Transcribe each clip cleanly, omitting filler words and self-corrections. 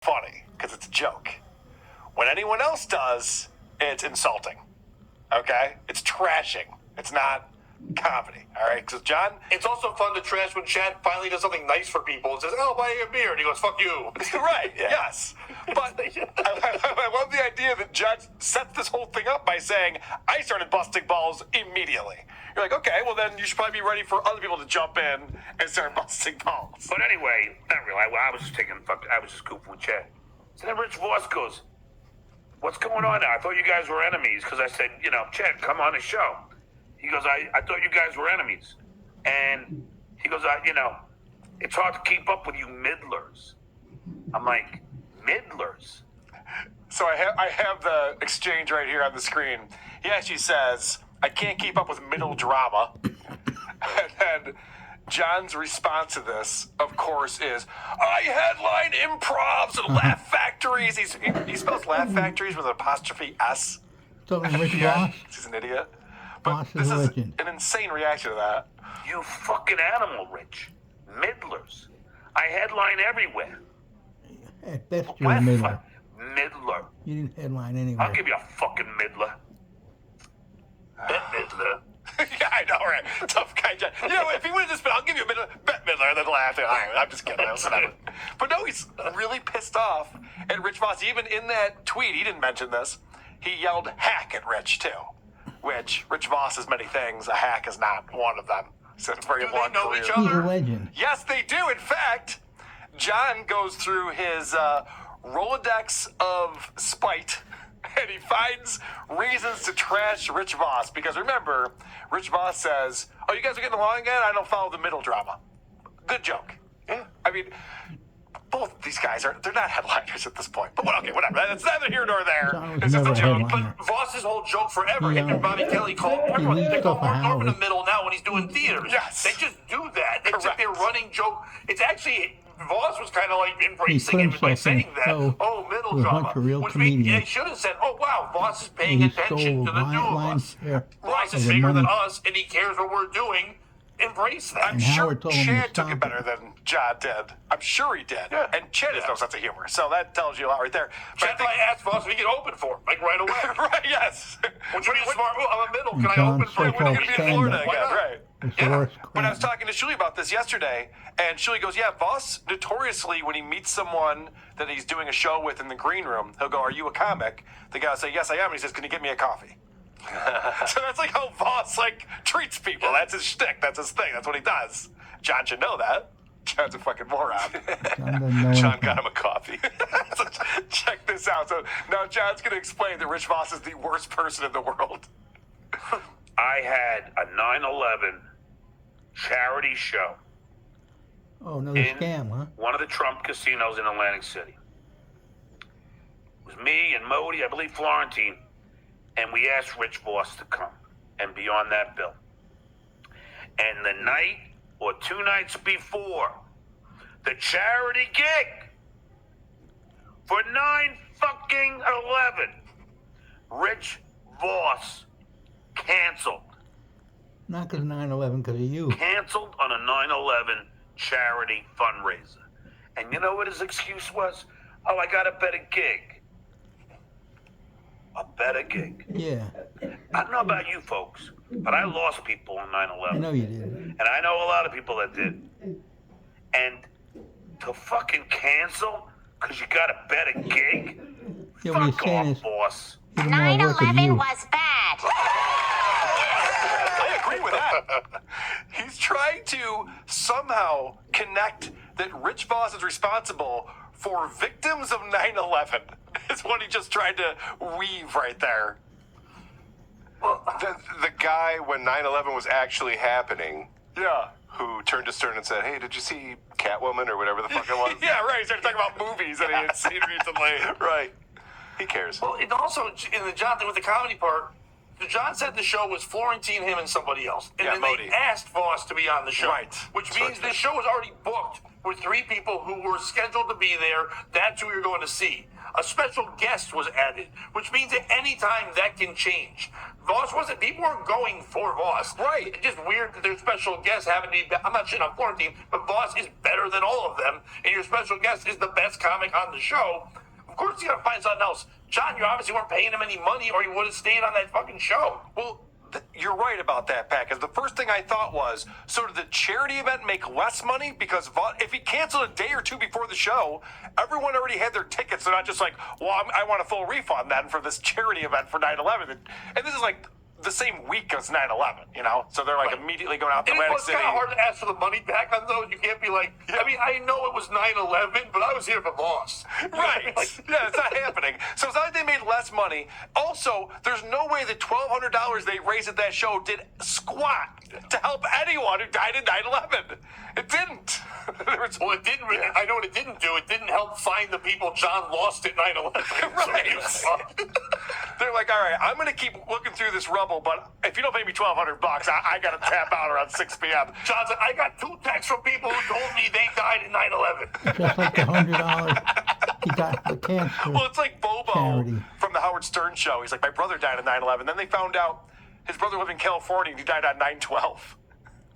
funny because it's a joke. When anyone else does, it's insulting. Okay? It's trashing. It's not comedy. All right? Because John, it's also fun to trash when Chad finally does something nice for people and says, "Oh, buy you a beer," and he goes, "Fuck you." Right? Yeah. Yes. But I love the idea that John sets this whole thing up by saying, "I started busting balls immediately." You're like, okay, well then you should probably be ready for other people to jump in and start busting balls. But anyway, not really. I was just I was just goofing with Chad. So then Rich Voss goes, "What's going on now? I thought you guys were enemies." Because I said, "Chad, come on the show." He goes, I thought you guys were enemies. And he goes, it's hard to keep up with you middlers. I'm like, middlers? So I have the exchange right here on the screen. He actually says, "I can't keep up with middle drama." And then John's response to this, of course, is, "I headline improvs and laugh factories." He spells laugh factories with an apostrophe S. Talking Rich Yeah, Voss. he's an idiot. But Voss this is a is legend. an insane reaction to that. You fucking animal, Rich. Middlers. I headline everywhere. At best, you're a middler. Middler. You didn't headline anywhere. I'll give you a fucking middler. Bet middler. Yeah, I know, right? Tough guy, John. If he would have just been, "I'll give you a bet middler," and then laughed. All right, I'm just kidding. But no, he's really pissed off at Rich Voss. Even in that tweet, he didn't mention this. He yelled hack at Rich, too. Which, Rich Voss is many things. A hack is not one of them. He's had a very Do they long know career. each He's other? a legend. Yes, they do. In fact, John goes through his Rolodex of spite, and he finds reasons to trash Rich Voss. Because remember, Rich Voss says, "Oh, you guys are getting along again? I don't follow the middle drama." Good joke. Yeah. I mean, both of these guys they're not headliners at this point. But okay, whatever. That's neither here nor there. John was It's just a never a joke. headliner. But Voss's whole joke forever, him Yeah. and Bobby Kelly call leaves they call stuff Mark out. Norman in the middle now when he's doing theaters. Yes. They just do that. It's Correct. their running joke. It's actually, Voss was kind of like He embracing put him by himself saying in that. show Oh, middle with a drama. bunch of real Which means comedians. they should have said, "Oh, wow, Voss is paying And he attention to stole the two of lines us. here. Voss is of the bigger than money. us, and he cares what we're doing. Embrace that." I'm And sure Howard told him to Chad took stop it it. better than John did. I'm sure he did. Yeah. And Chad has no sense of humor. So that tells you a lot right there. But Chad might ask Voss if he can open for him, like right away. right, yes. Which would be a smart move. I'm a middle. And Can I John's open for you? so-called We're going to be in Florida stand-up. again, Why not? right. It's the Yeah. worst But I was crap. talking to Shuli about this yesterday, and Shuli goes, "Yeah, Voss notoriously, when he meets someone that he's doing a show with in the green room, he'll go, 'Are you a comic?' The guy will say, 'Yes, I am.' And he says, 'Can you get me a coffee?'" So that's like how Voss treats people. That's his shtick. That's his thing. That's what he does. John should know that. John's a fucking moron. John doesn't know John anything. got him a coffee. So check this out. So now John's going to explain that Rich Voss is the worst person in the world. I had a 9/11 charity show Oh, another in scam, huh? one of the Trump casinos in Atlantic City. It was me and Modi, I believe Florentine, and we asked Rich Voss to come and be on that bill. And the night or 2 nights before the charity gig for 9/11, Rich Voss canceled. Not because 9/11, because of you. Canceled on a 9/11 charity fundraiser. And you know what his excuse was? "Oh, I got a better gig." A better gig. Yeah, I don't know about you folks, but I lost people on I 9/11. know you did. And I know a lot of people that did. And to fucking cancel because you got a better gig? Yeah, what he's Fuck saying off, is boss. he didn't want to work with 9/11 you. was bad. I agree with that. He's trying to somehow connect that Rich Voss is responsible for victims of 9/11. Is what he just tried to weave right there. The guy, when 9/11 was actually happening, Yeah. who turned to Stern and said, "Hey, did you see Catwoman or whatever the fuck it was?" Yeah, right. He started talking about movies that he had seen recently. Right. He cares. Well, and also in the John thing with the comedy part, John said the show was Florentine, him, and somebody else. And Yeah, then Modi. they asked Voss to be on the show. Right. Which means this show was already booked were 3 people who were scheduled to be there. That's who you're going to see. A special guest was added, which means at any time that can change. Voss wasn't, people weren't going for Voss. Right. It's just weird that their special guests happen to be, I'm not shitting on Florentine, but Voss is better than all of them, and your special guest is the best comic on the show. Of course you gotta find something else. John, you obviously weren't paying him any money or he would have stayed on that fucking show. Well, you're right about that, Pat, because the first thing I thought was, so did the charity event make less money? Because if he canceled a day or 2 before the show, everyone already had their tickets. They're not just like, well, I want a full refund then for this charity event for 9/11. And this is like the same week as 9/11, you know? So they're like immediately going out to And it Atlantic was City. kind of hard to ask for the money back on those. You can't be like, I mean, I know it was 9/11, but I was here for Voss. Right. Yeah, it's not happening. So it's not like they made less money. Also, there's no way the $1,200 they raised at that show did squat to help anyone who died in 9/11. It didn't. Well, it didn't really, I know what it didn't do. It didn't help find the people John lost at 9/11. Right. They're like, all right, I'm going to keep looking through this rubble, but if you don't pay me $1,200, I got to tap out around 6 p.m. John said, I got 2 texts from people who told me they died in 9/11. Just like the $100 he got for cancer. Well, it's like Bobo Charity. from the Howard Stern show. He's like, my brother died in 9/11. Then they found out his brother lived in California and he died on 9/12.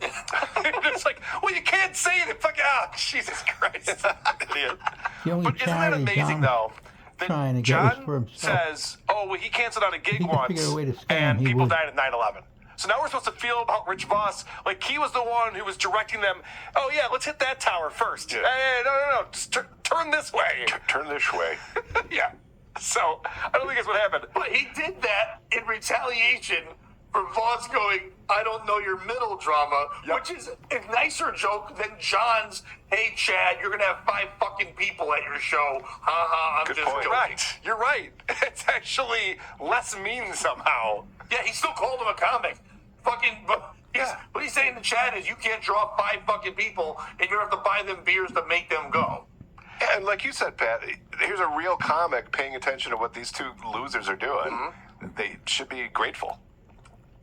It's like, well, you can't say it. Fuck out. Jesus Christ. Idiot. The only But isn't that charity amazing, John though? That trying to get was John for himself. says, oh, well, he canceled on a gig He could once figure a way to scam, and he people would. died at 9/11. So now we're supposed to feel about Rich Voss like he was the one who was directing them. Oh, yeah, let's hit that tower first. Yeah. Hey, no. Just turn this way. Turn this way. Yeah. So I don't think that's what happened. But he did that in retaliation for Voss going, I don't know your middle drama, which is a nicer joke than John's, hey, Chad, you're going to have 5 fucking people at your show. I'm Good just point. joking. Right. You're right. It's actually less mean somehow. Yeah, he still called him a comic. Fucking, but what he's saying to Chad is you can't draw 5 fucking people and you're going to have to buy them beers to make them go. And like you said, Pat, here's a real comic paying attention to what these 2 losers are doing. They should be grateful.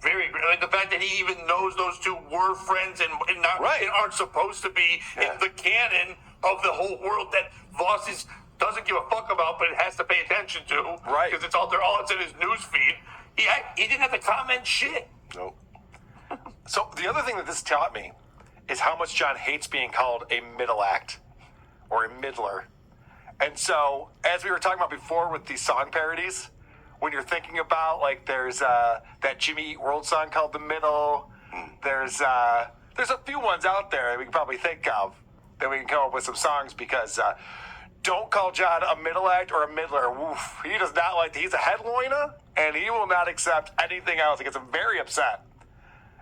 Very great. I mean, the fact that he even knows those 2 were friends and aren't supposed to be in the canon of the whole world that Voss doesn't give a fuck about, but it has to pay attention to. Right. Because it's all there. All it's in his news feed. He didn't have to comment shit. Nope. So the other thing that this taught me is how much John hates being called a middle act or a middler. And so, as we were talking about before with these song parodies, when you're thinking about, like, there's that Jimmy Eat World song called The Middle. There's a few ones out there that we can probably think of that we can come up with some songs because don't call John a middle act or a middler. Woof. He does not like, he's a headliner and he will not accept anything else. It gets him very upset.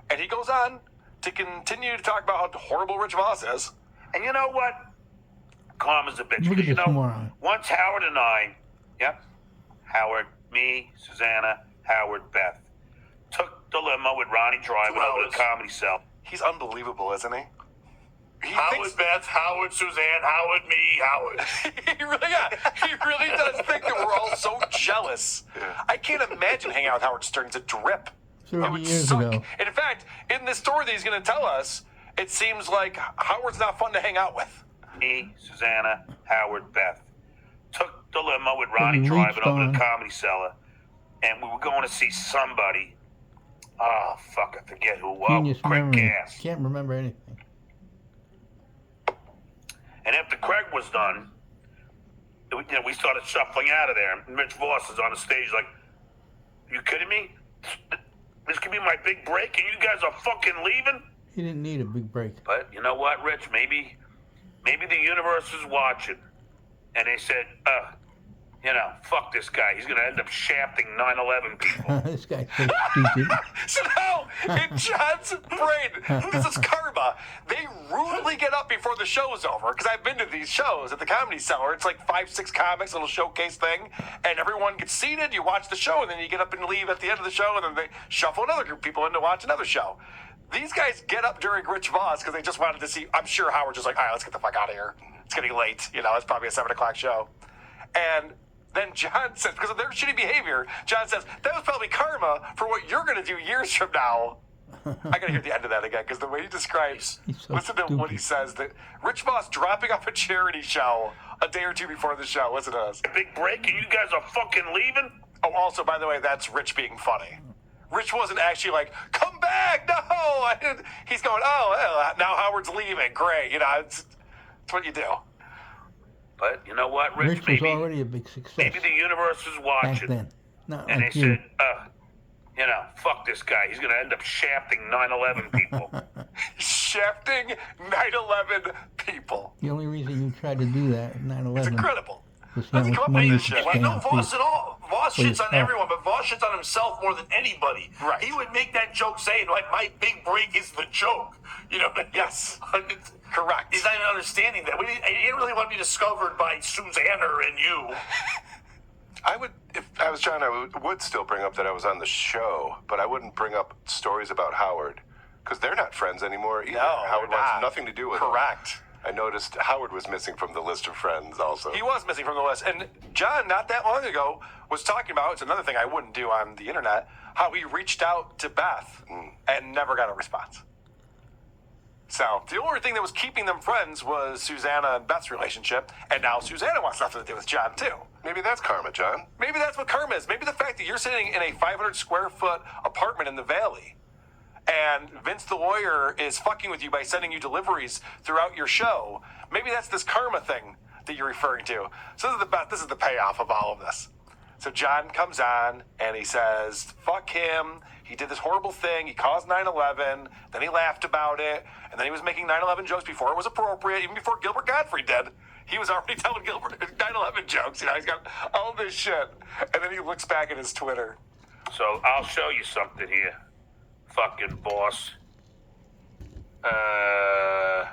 And he goes on to continue to talk about how horrible Rich Voss is. And you know what? Karma's a bitch. Look at Because, you this know, moron. once Howard and I, Howard, me, Susanna, Howard, Beth, took the limo with Ronnie driving 2 over hours. the Comedy Cell. He's unbelievable, isn't he? He Howard, thinks- Beth, Howard, Suzanne, Howard, me, Howard. he really does think that we're all so jealous. I can't imagine hanging out with Howard Stern. He's a drip. 30 It would years suck. ago. And in fact, in this story that he's going to tell us, it seems like Howard's not fun to hang out with. Me, Susanna, Howard, Beth, took the limo with Ronnie Pretty driving leached over on. the Comedy Cellar, and we were going to see somebody. Oh, fuck, I forget who. Genius Craig memory. Gass. Can't remember anything. And after Craig was done, we started shuffling out of there. And Rich Voss is on the stage like, you kidding me? This could be my big break, and you guys are fucking leaving? He didn't need a big break. But you know what, Rich? Maybe the universe is watching. And they said, fuck this guy. He's going to end up shafting 9/11 people. This guy's so stupid. So now, in John's brain, this is karma. They rudely get up before the show's over, because I've been to these shows at the Comedy Cellar. It's like 5-6 comics, a little showcase thing, and everyone gets seated, you watch the show, and then you get up and leave at the end of the show, and then they shuffle another group of people in to watch another show. These guys get up during Rich Voss because they just wanted to see, I'm sure Howard's just like, all right, let's get the fuck out of here. It's getting late. It's probably a 7 o'clock show. And then John says, because of their shitty behavior, John says, that was probably karma for what you're going to do years from now. I gotta hear the end of that again because the way he describes, He's so listen to what he stupid. says. That Rich Voss dropping off a charity show a day or two before the show. Listen to this. Big break, and you guys are fucking leaving? Oh, also, by the way, that's Rich being funny. Rich wasn't actually like, come back, no! He's going, oh, well, now Howard's leaving, great. You know, it's what you do. But you know what, Rich? Rich was maybe, already a big success maybe the universe is back watching. then. Not And they like you. said, you know, fuck this guy. He's going to end up shafting 9/11 people. Shafting 9/11 people. The only reason you tried to do that at 9/11 It's incredible. was how Doesn't much come up money with you this could shit. You spend know on Voss people. at all. Voss For shits on yourself. everyone, but Voss shits on himself more than anybody. Right. He would make that joke saying, like, my big break is the joke. You know? Yes. Correct. He's not even understanding that. He didn't really want to be discovered by Susanna and you. I would, if I was John, I would still bring up that I was on the show, but I wouldn't bring up stories about Howard because they're not friends anymore either. No, Howard they're wants not. nothing to do with Correct. him. I noticed Howard was missing from the list of friends also. He was missing from the list. And John, not that long ago, was talking about, it's another thing I wouldn't do on the internet, how he reached out to Beth and never got a response. So the only thing that was keeping them friends was Susanna and Beth's relationship, and now Susanna wants nothing to do with John too. Maybe that's karma, John. Maybe that's what karma is. Maybe the fact that you're sitting in a 500 square foot apartment in the Valley, and Vince the lawyer is fucking with you by sending you deliveries throughout your show. Maybe that's this karma thing that you're referring to. So this is the payoff of all of this. So John comes on and he says, fuck him. He did this horrible thing. He caused 9/11. Then he laughed about it. And then he was making 9/11 jokes before it was appropriate, even before Gilbert Gottfried did. He was already telling Gilbert 9/11 jokes. You know, he's got all this shit. And then he looks back at his Twitter. So I'll show you something here, fucking boss. Oh,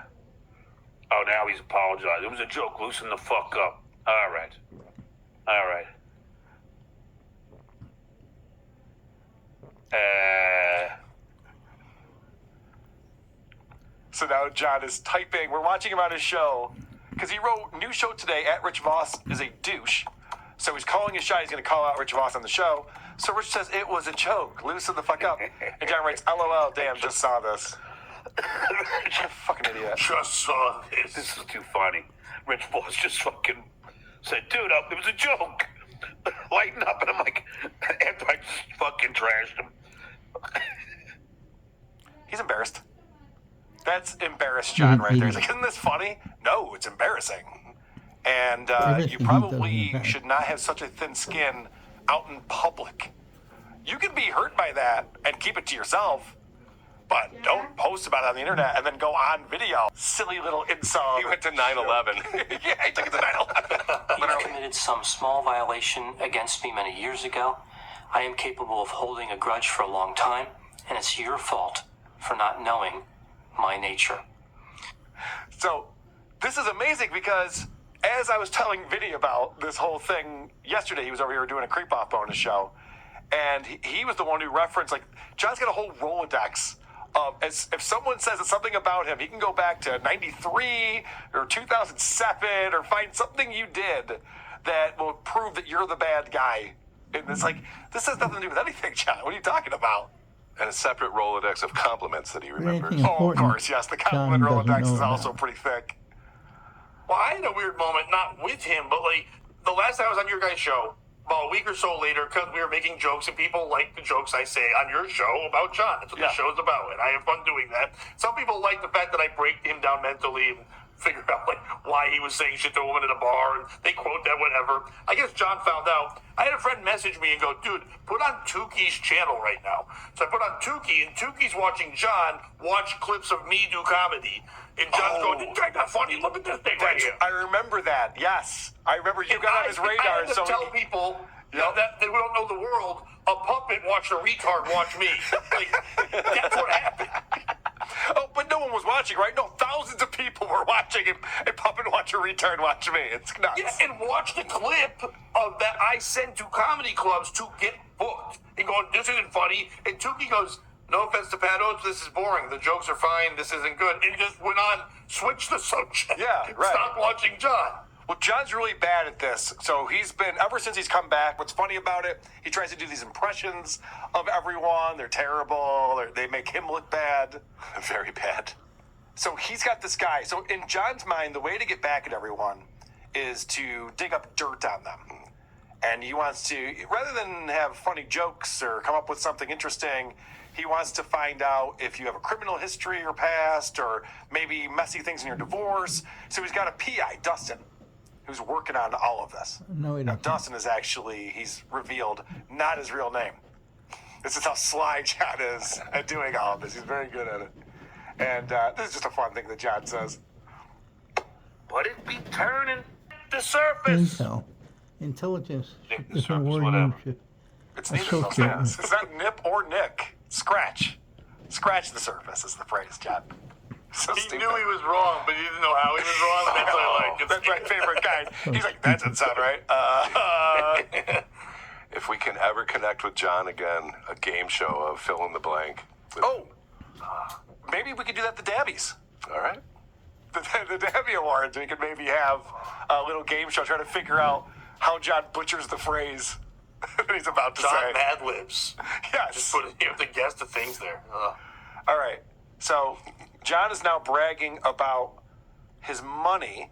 now he's apologized. It was a joke. Loosen the fuck up. All right. So now John is typing. We're watching him on his show because he wrote new show today at Rich Voss is a douche. So he's calling his shot. He's going to call out Rich Voss on the show. So Rich says it was a joke. Loosen the fuck up. And John writes, LOL, damn, just saw this. What a fucking idiot. Just saw this. This is too funny. Rich Voss just fucking said, dude, it was a joke. Lighten up. And I'm like, after I just fucking trashed him. He's embarrassed. That's embarrassed John right there. He's idiot. like, isn't this funny? No, it's embarrassing. And Everything you he probably does is should not have such a thin skin out in public. You can be hurt by that and keep it to yourself, but don't post about it on the internet and then go on video. Silly little insult. He went to 9/11. Yeah, he took it to 9/11. You committed some small violation against me many years ago. I am capable of holding a grudge for a long time, and it's your fault for not knowing my nature. So this is amazing because as I was telling Vinny about this whole thing yesterday, he was over here doing a Creep Off bonus show, and he was the one who referenced, like, John's got a whole Rolodex of, as if someone says it's something about him, he can go back to 93 or 2007 or find something you did that will prove that you're the bad guy. And it's like, this has nothing to do with anything, John. What are you talking about? And a separate Rolodex of compliments that he remembers. Anything Oh, of important course, yes. The John compliment doesn't Rolodex know is also about. pretty thick. Well, I had a weird moment, not with him, but like the last time I was on your guys' show, about a week or so later, because we were making jokes and people like the jokes I say on your show about John. That's what the show's about, and I have fun doing that. Some people like the fact that I break him down mentally and figure out like why he was saying shit to a woman in a bar, and they quote that whatever. I guess John found out. I had a friend message me and go, dude, put on Tukey's channel right now. So I put on Tukey, and Tukey's watching John watch clips of me do comedy. And John's going, isn't that funny? Look at this thing right here. I remember that. Yes, I remember you And got on his radar. I had to So tell people that they don't know the world. A puppet watched a retard watch me. Like, that's what happened. oh, but no one was watching, right? No, thousands of people were watching him. And Puppet watch a retard watch me. It's nuts. Yeah, and watch the clip of that I send to comedy clubs to get booked. And going, this isn't funny. And Tukey goes, no offense to Pat Oates, this is boring. The jokes are fine. This isn't good. And just went on, switched the subject. Yeah, right. Stop watching John. Well, John's really bad at this. So he's been, ever since he's come back, what's funny about it, he tries to do these impressions of everyone. They're terrible. They make him look bad. Very bad. So he's got this guy. So in John's mind, the way to get back at everyone is to dig up dirt on them. And he wants to, rather than have funny jokes or come up with something interesting, he wants to find out if you have a criminal history or past, or maybe messy things in your divorce. So he's got a PI, Dustin, who's working on all of this. No, he Now, doesn't. Dustin is actually, he's revealed, not his real name. This is how sly John is at doing all of this. He's very good at it. And this is just a fun thing that John says. But it be turning the surface. Intel. Intelligence. Nick the Different surface, word whatever. usage. It's neither of those Associate. things. It's not nip or nick. Scratch. Scratch the surface is the phrase, John. So He stupid. knew he was wrong, but he didn't know how he was wrong. That's what I like. That's my favorite kind. He's like, that doesn't sound right. If we can ever connect with John again, a game show of fill in the blank. Oh, maybe we could do that at the Dabbies. All right. The Dabby Awards. We could maybe have a little game show trying to figure out how John butchers the phrase that he's about to John say. Mad Libs. Yes. Just put it, you have to guess the things there. All right. So John is now bragging about his money,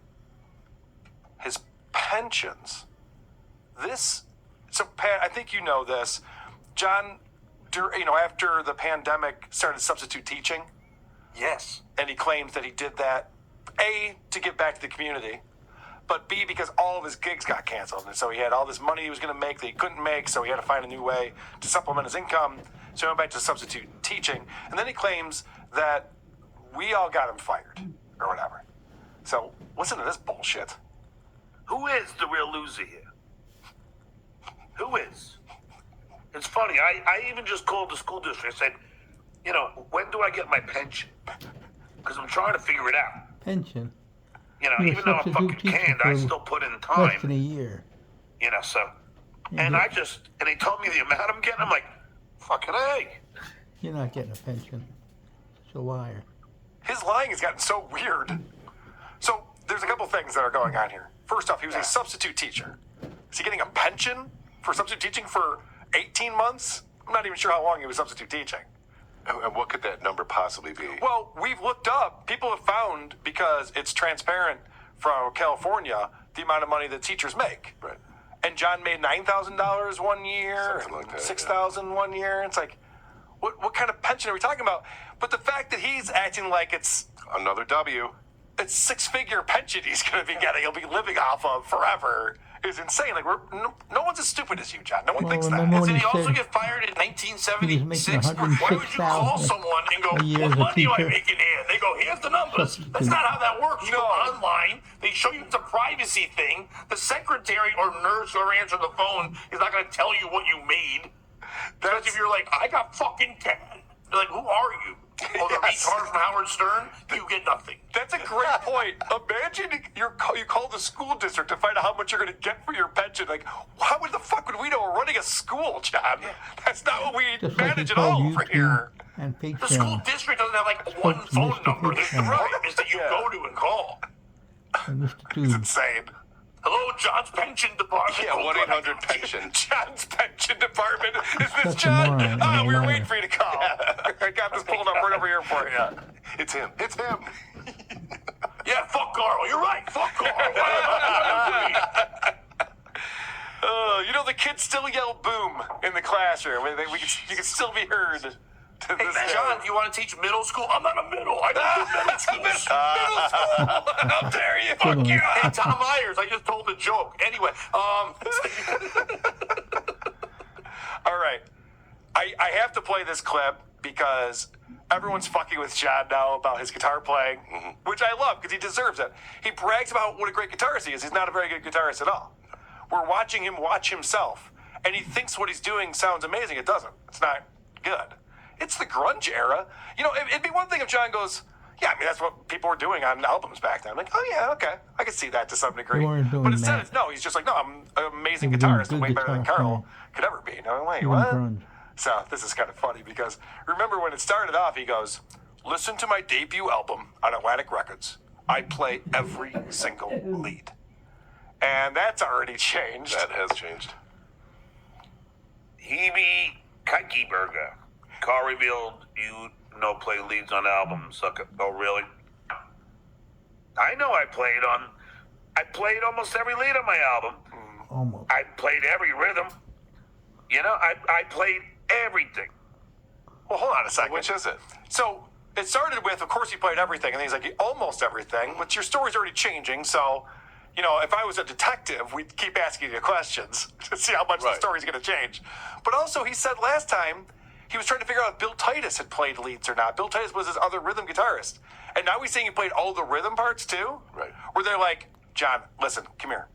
his pensions. So Pat, I think you know this. John, after the pandemic, started substitute teaching, Yes. and he claims that he did that, A, to give back to the community, but B, because all of his gigs got canceled. And so he had all this money he was going to make that he couldn't make, so he had to find a new way to supplement his income. So he went back to substitute teaching. And then he claims that we all got him fired, or whatever. So listen to this bullshit. Who is the real loser here? Who is? It's funny. I even just called the school district. I said, when do I get my pension? Because I'm trying to figure it out. Pension. Even You're a though I'm substitute fucking teacher canned, I for still put in Less than a time. year. So. Yeah, And but and they told me the amount I'm getting. I'm like, fucking egg. You're not getting a pension. Such a liar. His lying has gotten so weird. So there's a couple things that are going on here. First off, he was a substitute teacher. Is he getting a pension for substitute teaching for 18 months? I'm not even sure how long he was substitute teaching. And what could that number possibly be? Well, we've looked up. People have found, because it's transparent from California, the amount of money that teachers make. Right. And John made $9,000 one year, Something like that, $6,000 one year. It's like, what kind of pension are we talking about? But the fact that he's acting like it's Another W. six-figure pension he's going to be getting, he'll be living off of forever, is insane. Like, no one's as stupid as you, John. No one Well, thinks remember that. when Did he he also said get fired in he was 1976? making Why would you call $106,000 someone and go, a year what as a money am I teacher? making here? They go, here's the numbers. That's not how that works. You go online, they show you it's a privacy thing. The secretary or nurse who answered the phone is not going to tell you what you made. Especially if you're like, I got fucking 10. They're like, who are you? Oh, the Yes. retard from Howard Stern? You get nothing. That's a great point. Imagine you call the school district to find out how much you're going to get for your pension. Like, how the fuck would we know? We're running a school, John. That's not what we Just like manage he at all called over YouTube here. and The school Patreon. district doesn't have like one to phone Mr. number. The Patreon. problem is that you Yeah. go to and call. And Mr. It's Tube. insane. Hello, John's pension department. Yeah, 1-800-PENSION. John's pension department. Is this Such a John? moron and Ah, a we were liar. waiting for you to call. I got this pulled up right over here for you. It's him. It's him. Yeah, fuck Carl. You're right. Fuck Carl. I The kids still yell boom in the classroom. You can still be heard to Hey, this day. John, you want to teach middle school? I'm not a middle. I don't do middle school. Middle school. How dare you? Fuck you. Hey, Tom Myers, I just told a joke. Anyway, All right. I have to play this clip because everyone's fucking with John now about his guitar playing, which I love because he deserves it. He brags about what a great guitarist he is. He's not a very good guitarist at all. We're watching him watch himself, and he thinks what he's doing sounds amazing. It doesn't. It's not good. It's the grunge era. It'd be one thing if John goes, yeah, I mean, that's what people were doing on albums back then. I'm like, oh, yeah, okay. I can see that to some degree. They weren't doing But instead, that. it's no. He's just like, no, I'm an amazing They were doing guitarist and good way better than guitar Carl playing. could ever be. No, wait, Doing what? grunge. So this is kind of funny because remember when it started off, he goes, listen to my debut album on Atlantic Records. I play every single lead. And that's already changed. That has changed. Hebe Kikeberger. Carl revealed you play leads on albums. Suck it. Oh, really? I know I played almost every lead on my album. Almost. I played every rhythm. I played everything. Well, hold on a second. Which is it? So it started with, of course, he played everything, and then he's like, almost everything. But your story's already changing, so if I was a detective, we'd keep asking you questions to see how much the Right. story's going to change. But also, he said last time he was trying to figure out if Bill Titus had played leads or not. Bill Titus was his other rhythm guitarist, and now he's saying he played all the rhythm parts too. Right. Where they're like, John, listen, come here.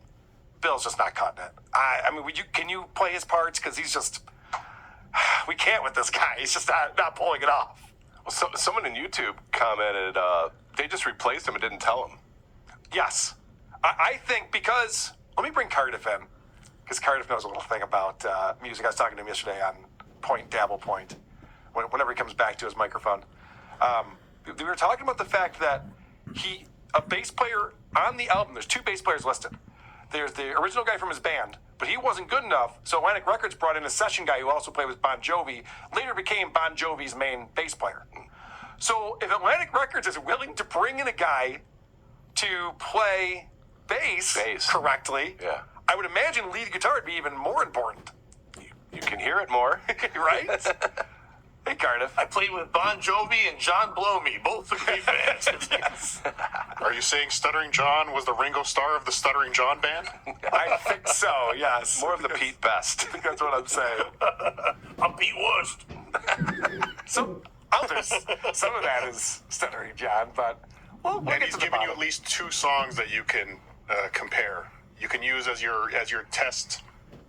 Bill's just not cutting it. I mean, can you play his parts? Because he's just, we can't with this guy. He's just not pulling it off. Well, someone in YouTube commented they just replaced him and didn't tell him. Yes. I think because, let me bring Cardiff in, because Cardiff knows a little thing about music. I was talking to him yesterday on Point Dabble Point, whenever he comes back to his microphone. We were talking about the fact that a bass player on the album, there's 2 bass players listed. There's the original guy from his band, but he wasn't good enough, so Atlantic Records brought in a session guy who also played with Bon Jovi, later became Bon Jovi's main bass player. So if Atlantic Records is willing to bring in a guy to play bass. Correctly, Yeah. I would imagine lead guitar would be even more important. You can hear it more. Right? Hey, Cardiff. I played with Bon Jovi and John Blomy, both of great bands. Are you saying Stuttering John was the Ringo Starr of the Stuttering John band? I think so, yes. More of the Pete Best. I think that's what I'm saying. I'm Pete Worst. So, there's some of that is Stuttering John, but we'll And get he's to the given you bottom. at least 2 songs that you can compare. You can use as your test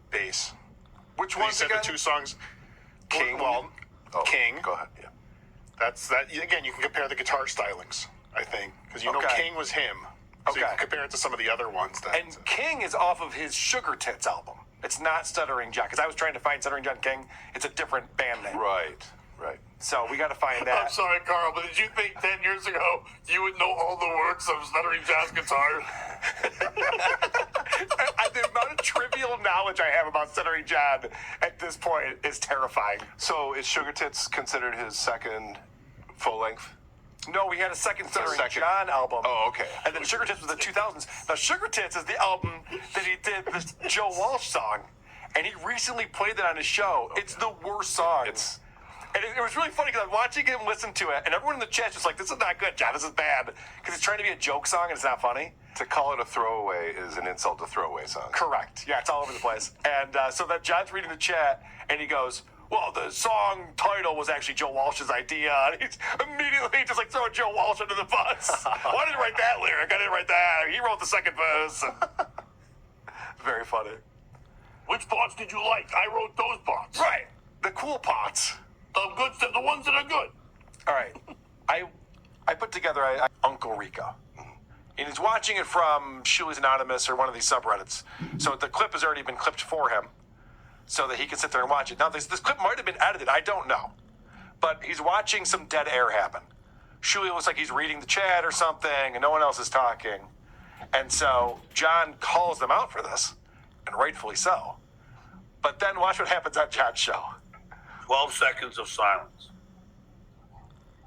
bass. Which He ones said again? the 2 songs. King. Well, Oh, King. Go ahead. Yeah. That's that. Again, you can compare the guitar stylings, I think, because know Okay. King was him. So you Okay. can compare it to some of the other ones. That, And King is off of his Sugar Tits album. It's not Stuttering John, because I was trying to find Stuttering John King. It's a different band name. Right. So we got to find I'm that. sorry, Carl, but did you think 10 years ago you would know all the words of Stuttering John's guitar? The amount of trivial knowledge I have about Stuttering John at this point is terrifying. So is Sugar Tits considered his second full length? No, we had a second Stuttering second. John album. Oh, okay. And then Sugar Tits was the 2000s. Now, Sugar Tits is the album that he did this Joe Walsh song, and he recently played that on his show. It's the worst song. And it was really funny because I'm watching him listen to it, and everyone in the chat's just like, this is not good, John, this is bad. Because it's trying to be a joke song, and it's not funny. To call it a throwaway is an insult to throwaway songs. Correct. Yeah, it's all over the place. And so that John's reading the chat, and he goes, well, the song title was actually Joe Walsh's idea. And he's immediately just like throwing Joe Walsh under the bus. Well, I didn't write that lyric. I didn't write that. He wrote the second verse. Very funny. Which parts did you like? I wrote those parts. Right. The cool parts. Good stuff, the ones that are good. All right. I put together Uncle Rico. And he's watching it from Shoeless Anonymous or one of these subreddits. So the clip has already been clipped for him so that he can sit there and watch it. Now, this clip might have been edited. I don't know. But he's watching some dead air happen. Shuli looks like he's reading the chat or something, and no one else is talking. And so John calls them out for this, and rightfully so. But then watch what happens on John's show. 12 seconds of silence.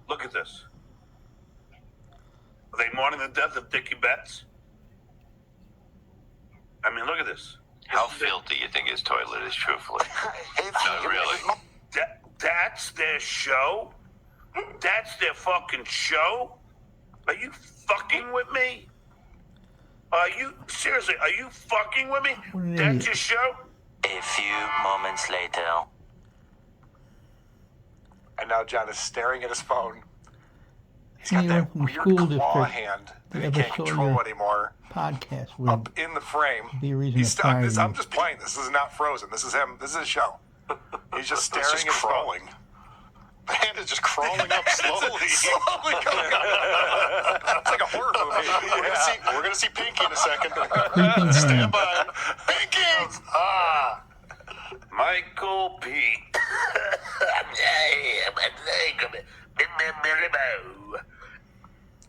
Look at this. Are they mourning the death of Dickie Betts? I mean, look at this. How filled do you think his toilet is, truthfully? No, really. That's their show? That's their fucking show? Are you fucking with me? Seriously, are you fucking with me? What an That's idiot. your show? A few moments later. And now John is staring at his phone. He's got Anyone that from weird school claw district hand that that he ever can't saw control your anymore. Podcast would Up in the frame. be a reason He's to fire you. I'm just playing this. This is not Frozen. This is him. This is his show. He's just staring It's at just his phone. crawling. The hand is just crawling up slowly. Slowly going up. It's like a horror movie. We're gonna see Pinky in a second. creeping Stand hand. by. Pinky! Michael P.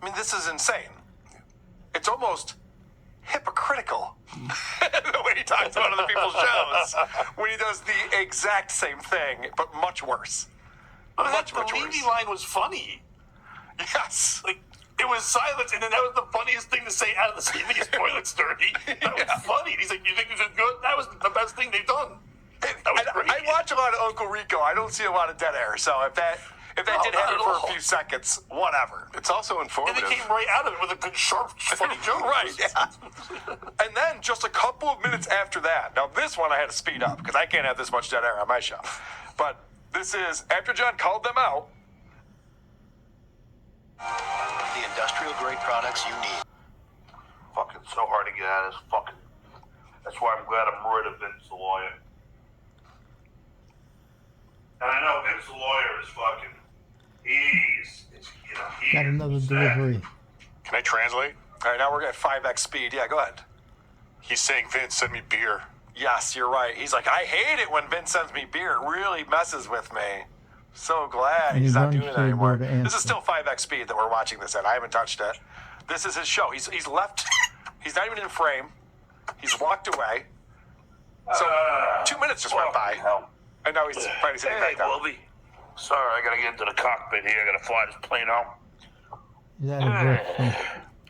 I mean, this is insane. It's almost hypocritical talks about other people's shows when he does the exact same thing, but much worse. Much the worse. Levy line was funny. Yes. Like, it was silence, and then that was the funniest thing to say out of the Stevie's toilet dirty. That was funny. And he's like, "You think this is good?" That was the best thing they've done. That was great. I watch a lot of Uncle Rico. I don't see a lot of dead air. So if that No, did not happen at for all. a few seconds, whatever. It's also And informative. they came right out of it with a good, sharp, funny joke. Right, yeah. And then just a couple of minutes after that, now this one I had to speed up because I can't have this much dead air on my show. But this is after John called them out. The industrial grade products you need. Fucking so hard to get out of this fucking. That's why I'm glad I'm rid of Vince the lawyer. And I know Vince the lawyer is fucking. He's Got another delivery. Can I translate? All right, now we're at 5x speed. Yeah, go ahead. He's saying, Vince, send me beer. Yes, you're right. He's like, I hate it when Vince sends me beer. It really messes with me. So glad And he's he not runs doing it to the anymore. door to This is answer. still 5x speed that we're watching this at. I haven't touched it. This is his show. He's left. He's not even in frame. He's walked away. So 2 minutes just went by. Hell. And now he's finally sitting Hey, back down. Wilby. Sorry, I gotta get into the cockpit here. I gotta fly this plane home. He's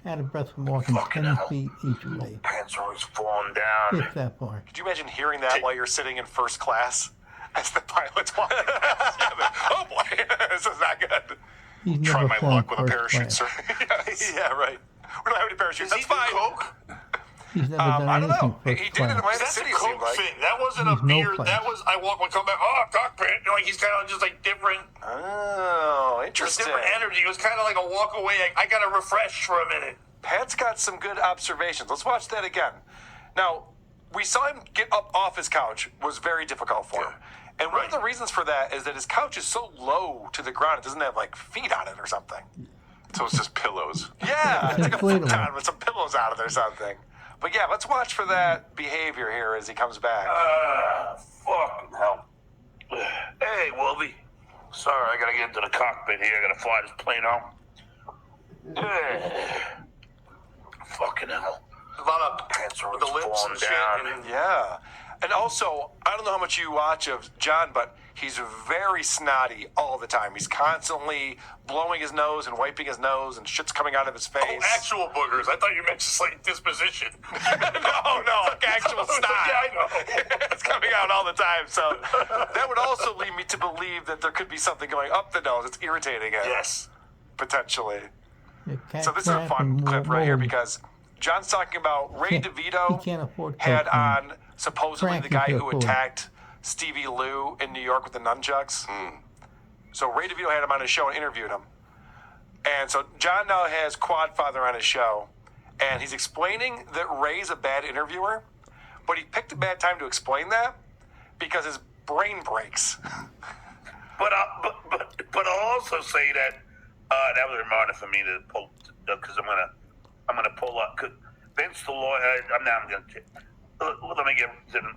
out of breath from walking Fucking 10 hell. feet each way. Pants are always falling down. If that far. Could you imagine hearing that while you're sitting in first class as the pilot's walking past? Oh boy, this is not good. He's Try never my flown luck with a first parachute, class. sir. Yeah, right. We don't have any parachutes. Does he That's do fine. coke? He's never I done don't anything know. first He did in class. Atlantic That's City, a it seemed coke like. thing. That wasn't a He's no beer. place. That was I walk and come back. Oh, cockpit. Like he's kind of just like different. Oh, Just interesting. different energy. It was kind of like a walk away. I got to refresh for a minute. Pat's got some good observations. Let's watch that again. Now, we saw him get up off his couch was very difficult for him. And one of the reasons for that is that his couch is so low to the ground, it doesn't have like feet on it or something. So it's just pillows. Yeah, it's like a inflatable. futon with some pillows on it or something. But yeah, let's watch for that behavior here as he comes back. Fucking hell. Hey, Wilby. Sorry, I gotta get into the cockpit here. I gotta fly this plane home. Fucking hell. A lot of Pants are the always lips falling and shit. down. And Yeah. And also, I don't know how much you watch of John, but he's very snotty all the time. He's constantly blowing his nose and wiping his nose and shit's coming out of his face. oh, actual boogers. I thought you meant just like disposition. no, like actual snot. Yeah, I know. It's coming out all the time. So that would also lead me to believe that there could be something going up the nose. It's irritating it. Yes. Potentially. The cat So this is a crap fun and clip right here mold. because John's talking about Ray Can't- DeVito he can't afford had cocaine. on supposedly the guy Frank who can afford. attacked Stevie Lou in New York with the nunchucks. So Ray DeVito had him on his show and interviewed him. And so John now has Quadfather on his show, and he's explaining that Ray's a bad interviewer, but he picked a bad time to explain that because his brain breaks. But I'll also say that that was a reminder for me to pull because I'm gonna pull up. Cause Vince the lawyer. Let me get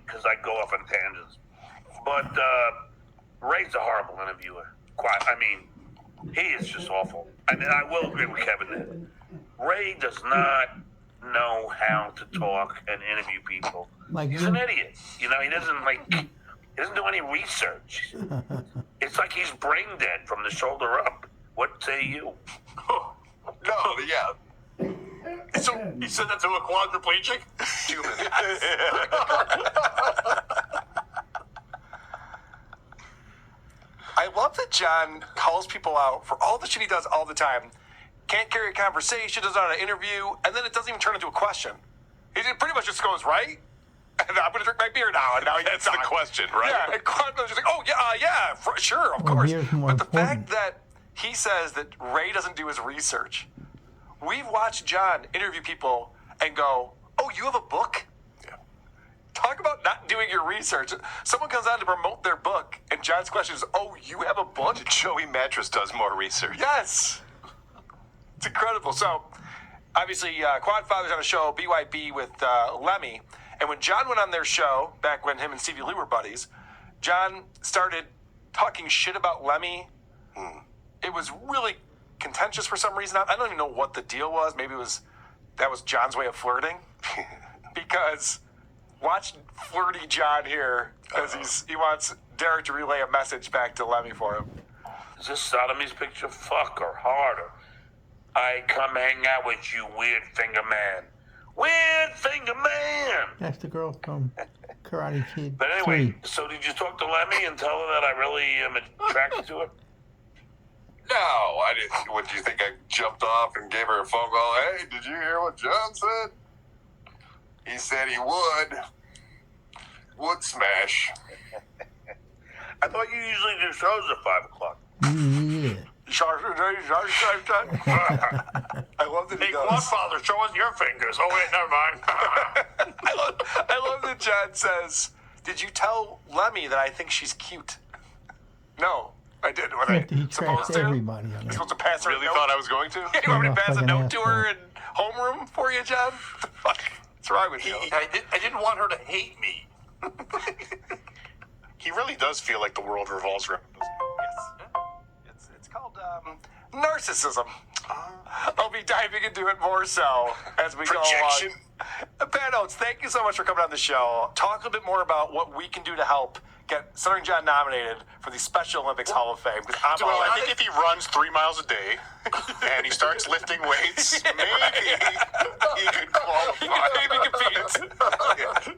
because I go off on tangents. But Ray's a horrible interviewer. I mean, he is just awful. I mean, I will agree with Kevin there. Ray does not know how to talk and interview people. Like He's you? an idiot. You know, he doesn't do any research. It's like he's brain dead from the shoulder up. What say you? No, yeah. So he said that to a quadriplegic? Human. I love that John calls people out for all the shit he does all the time. Can't carry a conversation, does not an interview, and then it doesn't even turn into a question. He pretty much just goes, right? And I'm going to drink my beer now. And now he That's gets the on. question, right? Yeah, and Quadfather's just like, oh, yeah, sure, of Well, course. here's more But the important. fact that he says that Ray doesn't do his research. We've watched John interview people and go, oh, you have a book? Talk about not doing your research. Someone comes on to promote their book, and John's question is, oh, you have a book? Joey Mattress does more research. Yes. It's incredible. So, obviously, Quadfather's on a show, BYB, with Lemmy. And when John went on their show, back when him and Stevie Lou were buddies, John started talking shit about Lemmy. It was really contentious for some reason. I don't even know what the deal was. Maybe that was John's way of flirting. Because Watch flirty John here as he wants Derek to relay a message back to Lemmy for him. Is this Sodomy's picture? Fuck her harder. I come hang out with you, weird finger man. Weird finger man! That's the girl from Karate Kid But anyway, 3. so did you talk to Lemmy and tell her that I really am attracted to her? No, I didn't. What do you think? I jumped off and gave her a phone call. Hey, did you hear what John said? He said he would smash. I thought you usually do shows at 5 o'clock. Yeah. I love that Hey, he goes. Godfather, show us your fingers. Oh, wait, never mind. I love that John says, "Did you tell Lemmy that I think she's cute?" No, I didn't. What I He supposed tracks to? everybody on You're that. supposed to pass her Really a note. thought I was going to? You want me to Off pass like a an note to her in asshole. homeroom for you, John? What the fuck? What's wrong with you? I didn't want her to hate me. He really does feel like the world revolves around him. Yes. It's called narcissism. I'll be diving into it more so as we Projection. go along. Pat Oates, thank you so much for coming on the show. Talk a bit more about what we can do to help get Stuttering John nominated for the Special Olympics Hall of Fame. Because I'm Well, all I in. think if he runs 3 miles a day and he starts lifting weights, maybe he could qualify. Maybe compete.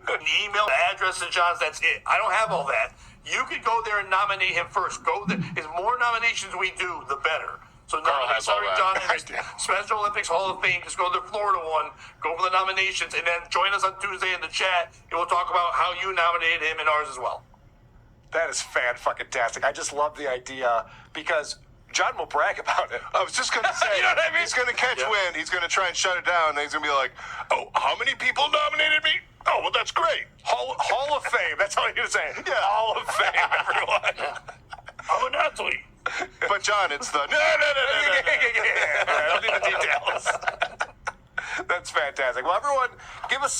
An email, address to John's, that's it. I don't have all that. You could go there and nominate him first. Go there. As more nominations we do, the better. So Carl nominate has all Stuttering that. John in his Special Olympics Hall of Fame. Just go to the Florida one, go for the nominations, and then join us on Tuesday in the chat, and we'll talk about how you nominated him in ours as well. That is fan-fucking-tastic. I just love the idea because John will brag about it. I was just going to say, You know what I mean? he's going to catch wind. He's going to try and shut it down. And he's going to be like, oh, how many people nominated me? Oh, well, that's great. Hall of Fame. That's all you're going to say. Yeah, Hall of Fame, everyone. I'm an athlete. But, John, it's the... No. I don't need the details. That's fantastic. Well, everyone, give us